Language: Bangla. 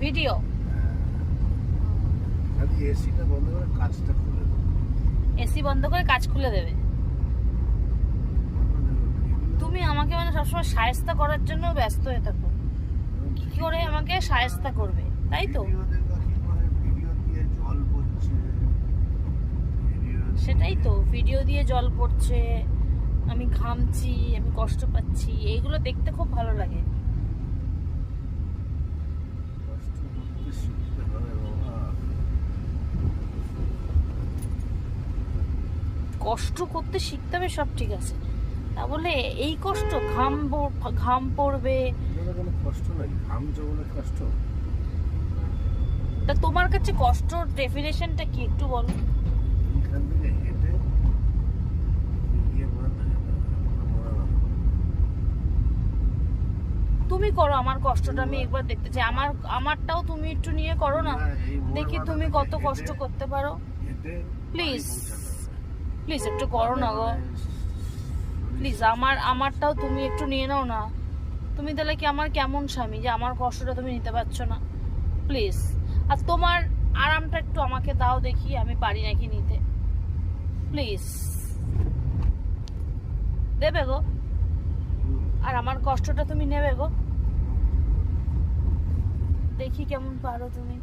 ভিডিও? এসিটা বন্ধ করে কাজটা খুলে দেবো। এসি বন্ধ করে কাজ খুলে দেবে? তুমি আমাকে মানে সবসময় শায়েস্তা করার জন্য ব্যস্ত হয়ে থাকো। কি করে আমাকে শায়েস্তা করবে, তাই তো? সেটাই তো, ভিডিও দিয়ে জল পড়ছে, আমি ঘামছি, আমি কষ্ট পাচ্ছি, এইগুলো দেখতে খুব ভালো লাগে। কষ্ট করতে শিখতে হবে, সব ঠিক আছে, তা বলে এই কষ্ট, ঘাম পড়বে, কষ্ট নাই, ঘামছো বলে কষ্ট। তা তোমার কাছে কষ্ট ডেফিনেশনটা কি একটু বলো? এখান থেকে হেঁটে তুমি করো আমার কষ্টটা, আমি একবার দেখতে চাই। আমারটাও তুমি একটু নিয়ে করো না, দেখি তুমি কত কষ্ট করতে পারো। প্লিজ প্লিজ একটু করো না গো, প্লিজ। আমারটাও তুমি একটু নিয়ে নাও না। তুমি তাহলে কি আমার কেমন স্বামী যে আমার কষ্টটা তুমি নিতে পারছো না? প্লিজ। আর তোমার আরামটা একটু আমাকে দাও, দেখি আমি পারি নাকি নিতে। প্লিজ দেবে গো? আর আমার কষ্টটা তুমি নেবে গো? দেখি কেমন পারো তুমি।